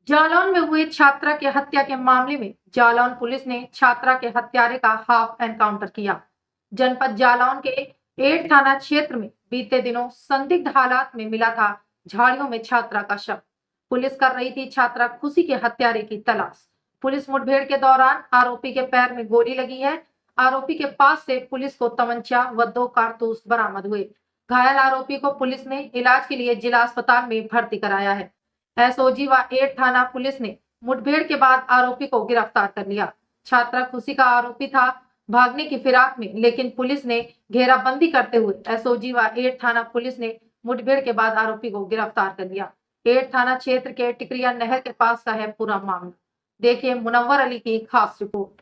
जालौन में हुए छात्रा की हत्या के मामले में जालौन पुलिस ने छात्रा के हत्यारे का हाफ एनकाउंटर किया। जनपद जालौन के एड थाना क्षेत्र में बीते दिनों संदिग्ध हालात में मिला था झाड़ियों में छात्रा का शव। पुलिस कर रही थी छात्रा खुशी के हत्यारे की तलाश। पुलिस मुठभेड़ के दौरान आरोपी के पैर में गोली लगी है। आरोपी के पास से पुलिस को तमंचा व 2 कारतूस बरामद हुए। घायल आरोपी को पुलिस ने इलाज के लिए जिला अस्पताल में भर्ती कराया है। एसओजी व एड थाना पुलिस ने मुठभेड़ के बाद आरोपी को गिरफ्तार कर लिया। छात्रा खुशी का आरोपी था भागने की फिराक में, लेकिन पुलिस ने घेराबंदी करते हुए एसओजी व एड थाना पुलिस ने मुठभेड़ के बाद आरोपी को गिरफ्तार कर लिया। एड थाना क्षेत्र के टिकरिया नहर के पास का है पूरा मामला। देखिए मुनव्वर अली की खास रिपोर्ट।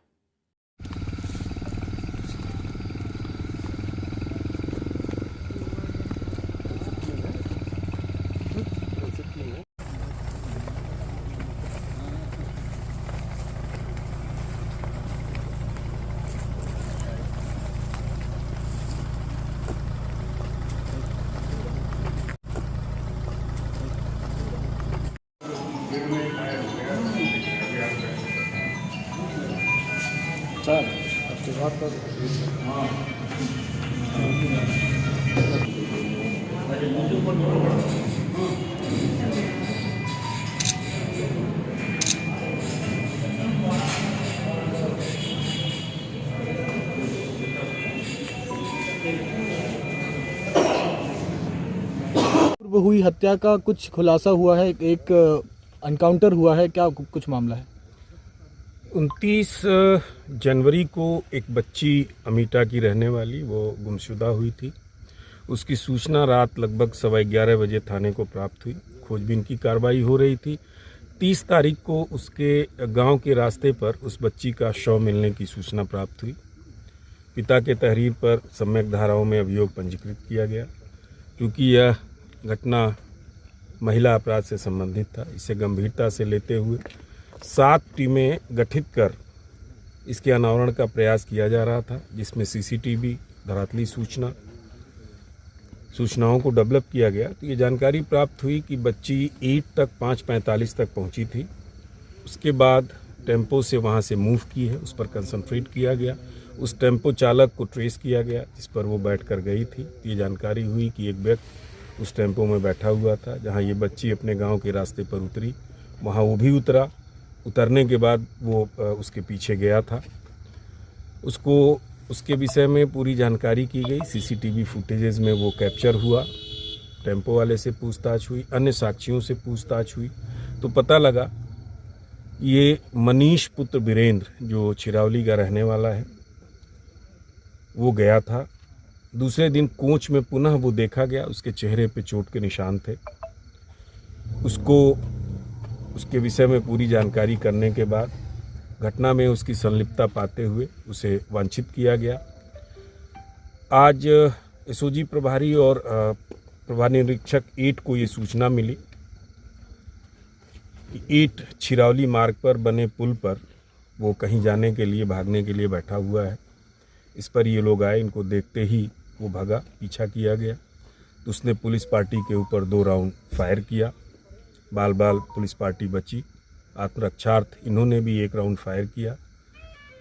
चल अब तो बात कर। पूर्व हुई हत्या का कुछ खुलासा हुआ है, एक एनकाउंटर हुआ है, क्या कुछ मामला है? 29 जनवरी को एक बच्ची अमीटा की रहने वाली वो गुमशुदा हुई थी। उसकी सूचना रात लगभग 11:15 बजे थाने को प्राप्त हुई। खोजबीन की कार्रवाई हो रही थी। 30 तारीख को उसके गांव के रास्ते पर उस बच्ची का शव मिलने की सूचना प्राप्त हुई। पिता के तहरीर पर सम्यक धाराओं में अभियोग पंजीकृत किया गया। क्योंकि यह घटना महिला अपराध से संबंधित था, इसे गंभीरता से लेते हुए 7 टीमें गठित कर इसके अनावरण का प्रयास किया जा रहा था, जिसमें सीसीटीवी, धरातली सूचनाओं को डेवलप किया गया। तो ये जानकारी प्राप्त हुई कि बच्ची ईट तक 5:45 तक पहुंची थी। उसके बाद टेम्पो से वहां से मूव की है, उस पर कंसंट्रेट किया गया। उस टेम्पो चालक को ट्रेस किया गया जिस पर वो बैठ कर गई थी। ये जानकारी हुई कि एक व्यक्ति उस टेम्पो में बैठा हुआ था। जहाँ ये बच्ची अपने गाँव के रास्ते पर उतरी, वहाँ वो भी उतरा। उतरने के बाद वो उसके पीछे गया था। उसके विषय में पूरी जानकारी की गई। सीसीटीवी फुटेजेस में वो कैप्चर हुआ। टेम्पो वाले से पूछताछ हुई, अन्य साक्षियों से पूछताछ हुई, तो पता लगा ये मनीष पुत्र वीरेंद्र जो चिरौली का रहने वाला है, वो गया था। दूसरे दिन कोच में पुनः वो देखा गया। उसके चेहरे पे चोट के निशान थे। उसके विषय में पूरी जानकारी करने के बाद घटना में उसकी संलिप्तता पाते हुए उसे वांछित किया गया। आज एसओजी प्रभारी और प्रभारी निरीक्षक ईट को ये सूचना मिली कि ईट छिरौली मार्ग पर बने पुल पर वो कहीं जाने के लिए, भागने के लिए बैठा हुआ है। इस पर ये लोग आए, इनको देखते ही वो भागा, पीछा किया गया। तो उसने पुलिस पार्टी के ऊपर 2 राउंड फायर किया। बाल पुलिस पार्टी बची। आत्मरक्षार्थ इन्होंने भी 1 राउंड फायर किया।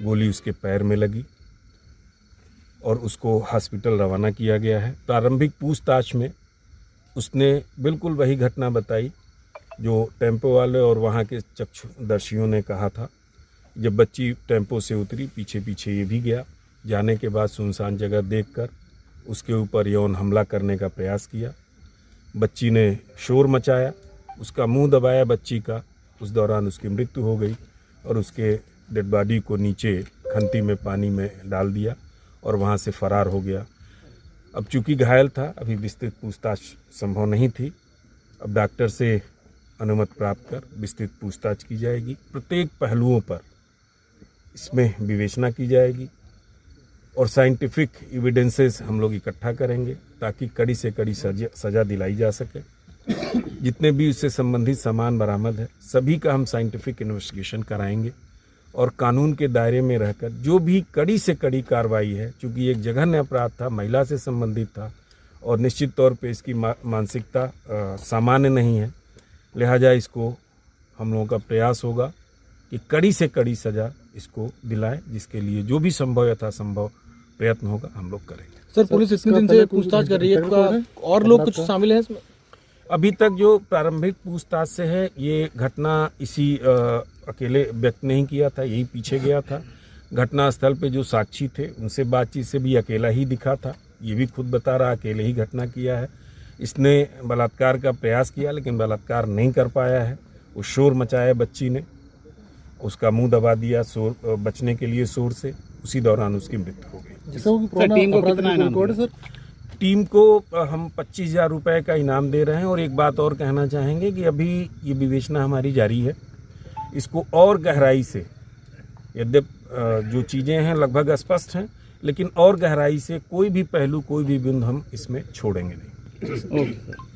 गोली उसके पैर में लगी और उसको हॉस्पिटल रवाना किया गया है। प्रारंभिक पूछताछ में उसने बिल्कुल वही घटना बताई जो टेम्पो वाले और वहाँ के चक्षुदर्शियों ने कहा था। जब बच्ची टेम्पो से उतरी, पीछे पीछे ये भी गया। जाने के बाद सुनसान जगह देखकर उसके ऊपर यौन हमला करने का प्रयास किया। बच्ची ने शोर मचाया, उसका मुंह दबाया बच्ची का। उस दौरान उसकी मृत्यु हो गई और उसके डेड बॉडी को नीचे खंती में पानी में डाल दिया और वहां से फरार हो गया। अब चूंकि घायल था, अभी विस्तृत पूछताछ संभव नहीं थी। अब डॉक्टर से अनुमति प्राप्त कर विस्तृत पूछताछ की जाएगी। प्रत्येक पहलुओं पर इसमें विवेचना की जाएगी और साइंटिफिक एविडेंसेस हम लोग इकट्ठा करेंगे ताकि कड़ी से कड़ी सजा दिलाई जा सके। जितने भी उससे संबंधित सामान बरामद है, सभी का हम साइंटिफिक इन्वेस्टिगेशन कराएंगे और कानून के दायरे में रहकर जो भी कड़ी से कड़ी कार्रवाई है, चूँकि एक जघन्य अपराध था, महिला से संबंधित था और निश्चित तौर पे इसकी मानसिकता सामान्य नहीं है, लिहाजा इसको हम लोगों का प्रयास होगा कि कड़ी से कड़ी सजा इसको दिलाएं, जिसके लिए जो भी संभव यथासंभव प्रयत्न होगा हम लोग करेंगे। सर पुलिस इतने दिन से पूछताछ कर रही है, और लोग कुछ शामिल हैं इसमें? अभी तक जो प्रारंभिक पूछताछ से है, ये घटना इसी अकेले व्यक्ति ने ही किया था, यही पीछे गया था। घटना स्थल पे जो साक्षी थे उनसे बातचीत से भी अकेला ही दिखा था, ये भी खुद बता रहा अकेले ही घटना किया है। इसने बलात्कार का प्रयास किया लेकिन बलात्कार नहीं कर पाया है। वो शोर मचाया बच्ची ने, उसका मुंह दबा दिया शोर बचने के लिए शोर से, उसी दौरान उसकी मृत्यु हो गई। सर टीम को कितना इनाम दिया? सर टीम को हम 25,000 रुपये का इनाम दे रहे हैं। और एक बात और कहना चाहेंगे कि अभी ये विवेचना हमारी जारी है, इसको और गहराई से, यद्यपि जो चीज़ें हैं लगभग स्पष्ट हैं, लेकिन और गहराई से कोई भी पहलू, कोई भी बिंदु हम इसमें छोड़ेंगे नहीं। ओके।